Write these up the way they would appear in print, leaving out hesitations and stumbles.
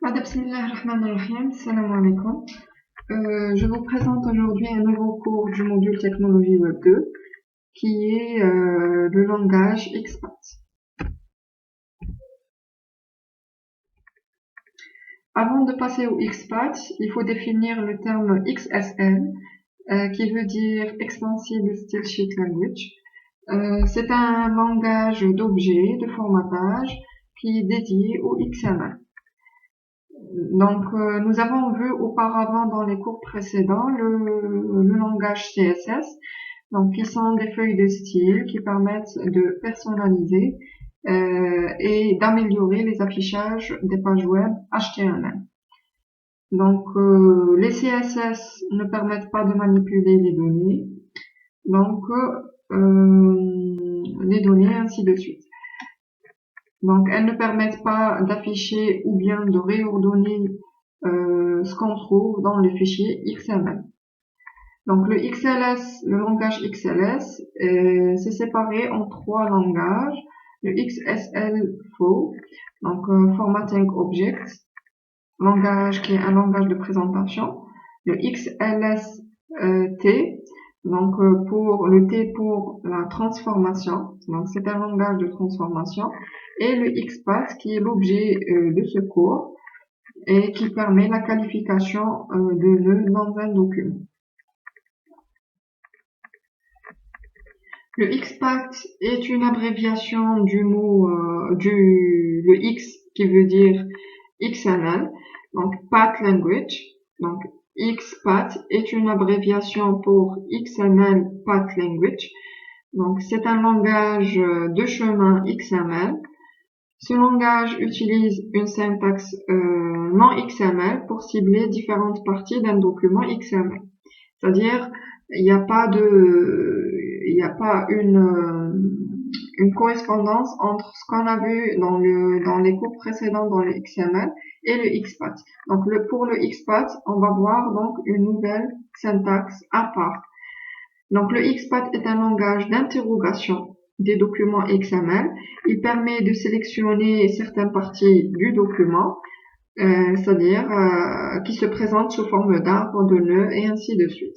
Bismillahirrahmanirrahim. Salam alaikum. Je vous présente aujourd'hui un nouveau cours du module Technologie Web 2 qui est le langage XPath. Avant de passer au XPath, il faut définir le terme XSL qui veut dire Extensible Style Sheet Language. C'est un langage d'objets, de formatage qui est dédié au XML. Donc, nous avons vu auparavant dans les cours précédents le langage CSS, donc qui sont des feuilles de style qui permettent de personnaliser et d'améliorer les affichages des pages web HTML. Donc, les CSS ne permettent pas de manipuler les données, donc les données ainsi de suite. Donc, elles ne permettent pas d'afficher ou bien de réordonner ce qu'on trouve dans les fichiers XML. Donc, le XLS, le langage XLS, c'est séparé en trois langages. Le XSLFO, donc Formatting Objects, langage qui est un langage de présentation. Le XLST, donc pour le T pour la transformation, donc c'est un langage de transformation. Et le XPath qui est l'objet de ce cours et qui permet la qualification de nœuds dans un document. Le XPath est une abréviation du mot le X qui veut dire XML, donc Path Language. Donc XPath est une abréviation pour XML Path Language. Donc c'est un langage de chemin XML. Ce langage utilise une syntaxe non XML pour cibler différentes parties d'un document XML. C'est-à-dire, il n'y a pas une correspondance entre ce qu'on a vu dans les cours précédents dans le XML et le XPath. Donc, pour le XPath, on va voir donc une nouvelle syntaxe à part. Donc, le XPath est un langage d'interrogation des documents XML. Il permet de sélectionner certaines parties du document, c'est-à-dire qui se présentent sous forme d'arbre, de nœuds et ainsi de suite.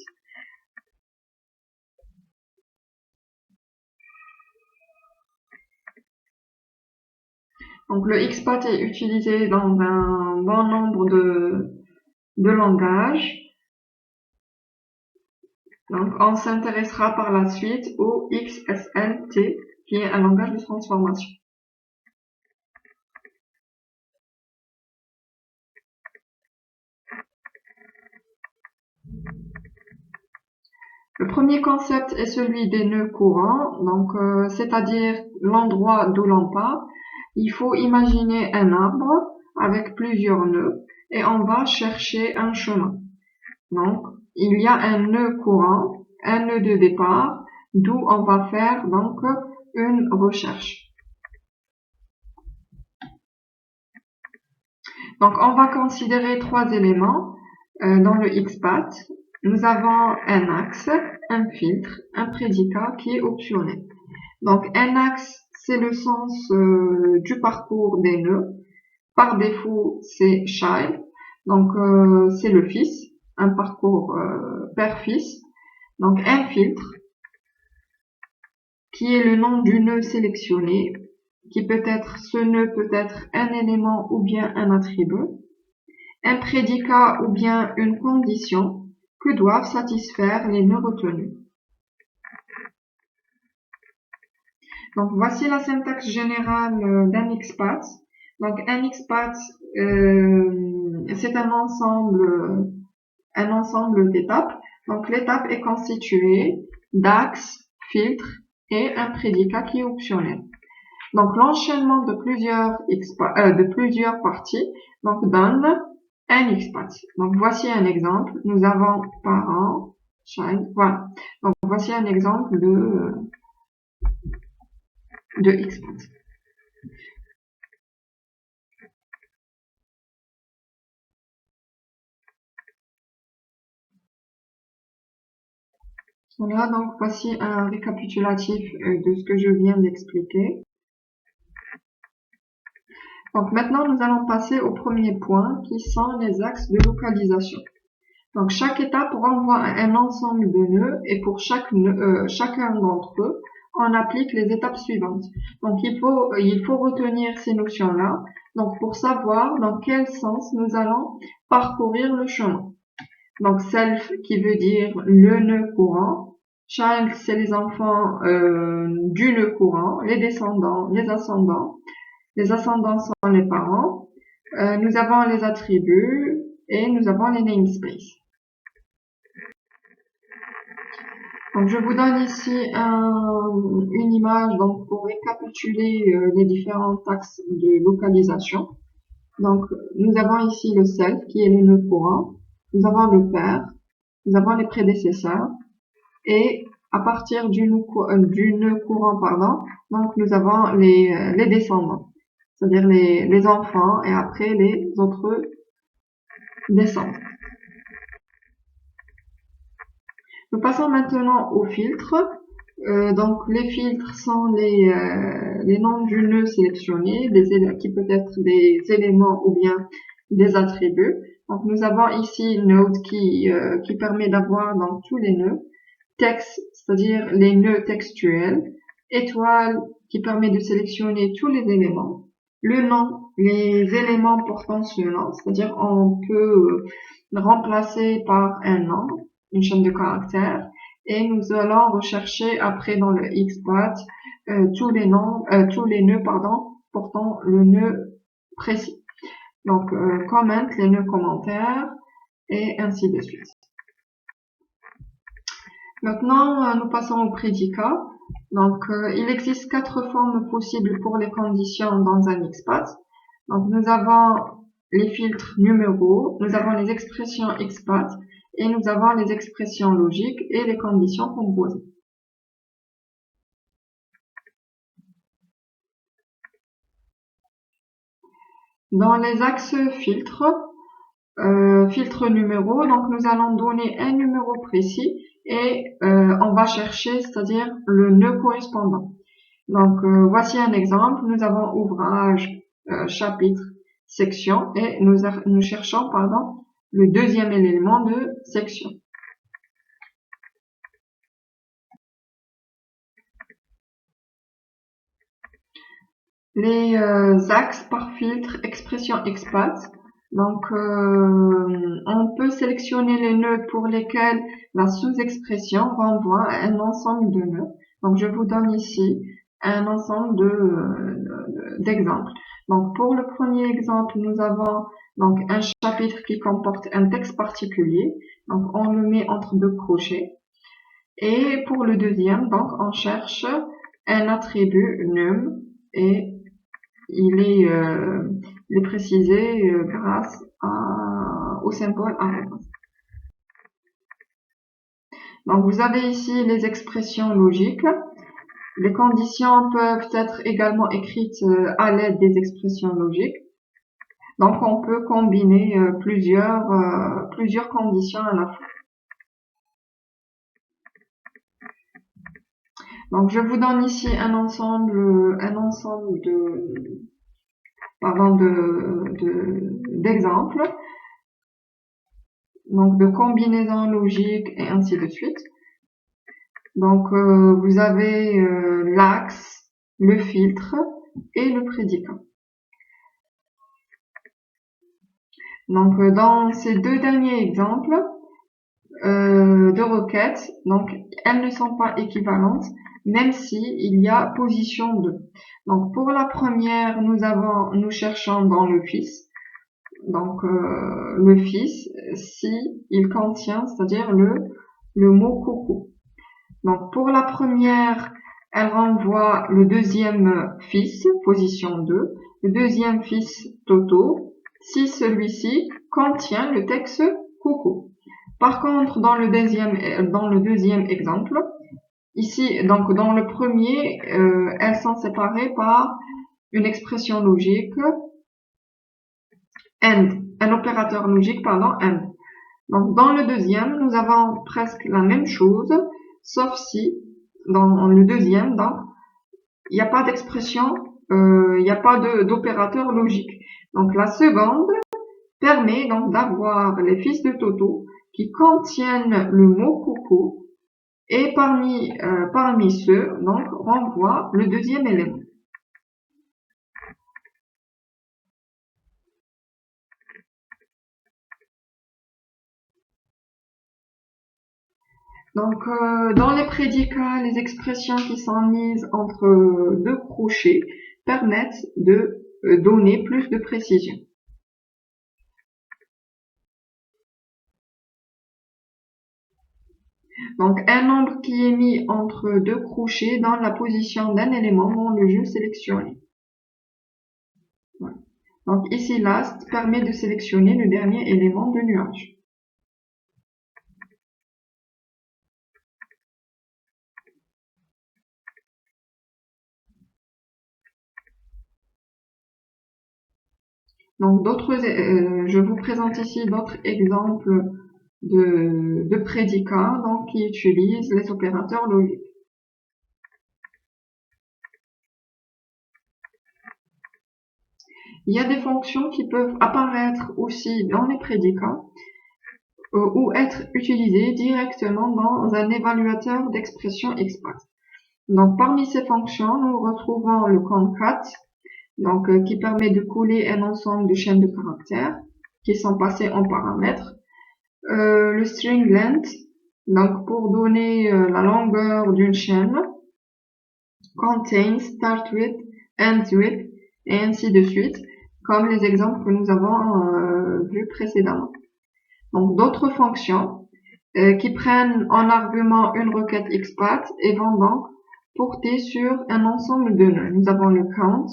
Donc le XPath est utilisé dans un bon nombre de langages. Donc on s'intéressera par la suite au XSLT, qui est un langage de transformation. Le premier concept est celui des nœuds courants, donc c'est-à-dire l'endroit d'où l'on part. Il faut imaginer un arbre avec plusieurs nœuds et on va chercher un chemin. Donc il y a un nœud courant, un nœud de départ, d'où on va faire donc une recherche. Donc on va considérer trois éléments dans le XPath. Nous avons un axe, un filtre, un prédicat qui est optionnel. Donc un axe, c'est le sens du parcours des nœuds. Par défaut, c'est child, donc c'est le fils, un parcours père-fils. Donc un filtre, qui est le nom du nœud sélectionné, qui peut être, ce nœud peut être un élément ou bien un attribut. Un prédicat ou bien une condition que doivent satisfaire les nœuds retenus. Donc voici la syntaxe générale d'un XPath. Donc un XPath, c'est un ensemble d'étapes. Donc l'étape est constituée d'axes, filtres et un prédicat qui est optionnel. Donc l'enchaînement de plusieurs parties donc donne un XPath. Donc voici un exemple. Nous avons parent, child, voilà. Donc voici un exemple de XPath. Voilà, donc voici un récapitulatif de ce que je viens d'expliquer. Donc maintenant, nous allons passer au premier point qui sont les axes de localisation. Donc chaque étape renvoie à un ensemble de nœuds et pour chacun d'entre eux, on applique les étapes suivantes. Donc il faut retenir ces notions-là. Donc pour savoir dans quel sens nous allons parcourir le chemin. Donc self qui veut dire le nœud courant. Child, c'est les enfants du nœud courant, les descendants, les ascendants. Les ascendants sont les parents. Nous avons les attributs et nous avons les namespaces. Donc je vous donne ici une image donc pour récapituler les différents axes de localisation. Donc nous avons ici le self qui est le nœud courant, nous avons le père, nous avons les prédécesseurs et à partir du nœud courant donc nous avons les descendants, c'est-à-dire les enfants et après les autres descendants. Nous passons maintenant aux filtres. Donc les filtres sont les noms du nœud sélectionné, qui peut être des éléments ou bien des attributs. Donc nous avons ici node qui permet d'avoir dans tous les nœuds, text, c'est-à-dire les nœuds textuels, étoile qui permet de sélectionner tous les éléments, le nom, les éléments portant ce nom, c'est-à-dire on peut remplacer par un nom, une chaîne de caractères, et nous allons rechercher après dans le XPath tous les nœuds portant le nœud précis. Donc comment, les nœuds commentaires et ainsi de suite. Maintenant, nous passons au prédicat. Donc il existe 4 formes possibles pour les conditions dans un XPath. Donc nous avons les filtres numéros, nous avons les expressions XPath et nous avons les expressions logiques et les conditions composées. Dans les axes filtres, filtre numéro, donc nous allons donner un numéro précis et on va chercher, c'est-à-dire le nœud correspondant. Donc voici un exemple, nous avons ouvrage, chapitre, section et nous cherchons le deuxième élément de section. Les axes par filtre expression XPath. Donc on peut sélectionner les nœuds pour lesquels la sous-expression renvoie à un ensemble de nœuds. Donc je vous donne ici un ensemble d'exemples. Donc pour le premier exemple, nous avons donc un chapitre qui comporte un texte particulier. Donc on le met entre deux crochets. Et pour le deuxième, donc on cherche un attribut num et il est précisé grâce au symbole arrobas. Donc vous avez ici les expressions logiques. Les conditions peuvent être également écrites à l'aide des expressions logiques. Donc on peut combiner plusieurs conditions à la fois. Donc je vous donne ici un ensemble d'exemples, donc de combinaisons logiques et ainsi de suite. Donc vous avez l'axe, le filtre et le prédicat. Donc dans ces deux derniers exemples de requêtes, donc elles ne sont pas équivalentes, même si il y a position 2. Donc pour la première, nous cherchons dans le fils. Donc le fils, si il contient, c'est-à-dire le mot coucou. Donc pour la première, elle renvoie le deuxième fils, position 2, le deuxième fils Toto, si celui-ci contient le texte coucou. Par contre, dans le deuxième exemple, ici, donc dans le premier, elles sont séparées par une expression logique, AND, un opérateur logique, AND. Donc dans le deuxième, nous avons presque la même chose, sauf si, dans le deuxième, donc, il n'y a pas d'expression il n'y a pas d'opérateur logique. Donc la seconde permet donc d'avoir les fils de Toto qui contiennent le mot coco et parmi ceux donc renvoie le deuxième élément. Donc, dans les prédicats, les expressions qui sont mises entre deux crochets permettent de donner plus de précision. Donc, un nombre qui est mis entre deux crochets dans la position d'un élément dans le jeu sélectionné. Voilà. Donc, ici, last permet de sélectionner le dernier élément de nuage. Donc, je vous présente ici d'autres exemples de prédicats donc, qui utilisent les opérateurs logiques. Il y a des fonctions qui peuvent apparaître aussi dans les prédicats ou être utilisées directement dans un évaluateur d'expression XPath. Donc, parmi ces fonctions, nous retrouvons le concat, donc qui permet de coller un ensemble de chaînes de caractères qui sont passées en paramètres. Le string length, donc pour donner la longueur d'une chaîne. Contain, start with, end with, et ainsi de suite, comme les exemples que nous avons vus précédemment. Donc d'autres fonctions qui prennent en argument une requête XPath et vont donc porter sur un ensemble de nœuds. Nous avons le count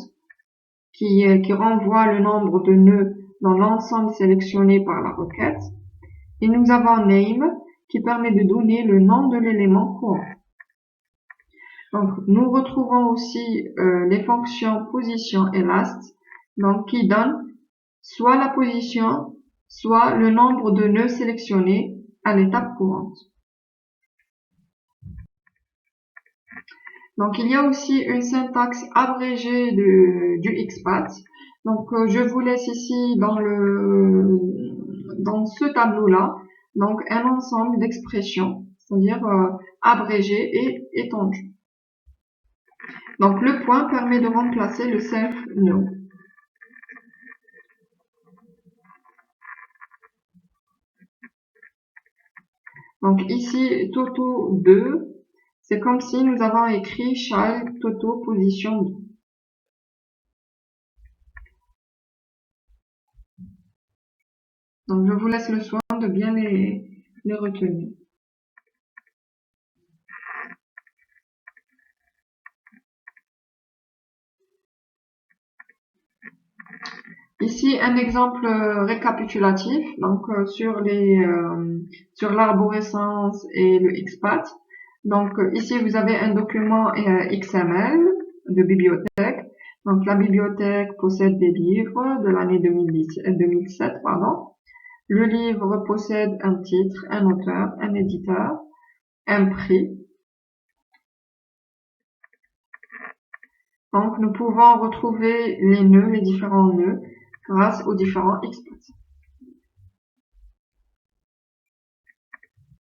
qui renvoie le nombre de nœuds dans l'ensemble sélectionné par la requête. Et nous avons name qui permet de donner le nom de l'élément courant. Donc, nous retrouvons aussi les fonctions position et last, donc qui donnent soit la position, soit le nombre de nœuds sélectionnés à l'étape courante. Donc, il y a aussi une syntaxe abrégée du XPath. Donc, je vous laisse ici dans ce tableau-là, donc un ensemble d'expressions, c'est-à-dire abrégées et étendues. Donc, le point permet de remplacer le self no. Donc, ici, Toto 2, c'est comme si nous avons écrit child Toto position 2. Donc, je vous laisse le soin de bien les retenir. Ici, un exemple récapitulatif, donc sur l'arborescence et le XPath. Donc ici, vous avez un document XML de bibliothèque. Donc la bibliothèque possède des livres de l'année 2007, pardon. Le livre possède un titre, un auteur, un éditeur, un prix. Donc nous pouvons retrouver les nœuds, les différents nœuds, grâce aux différents XPath.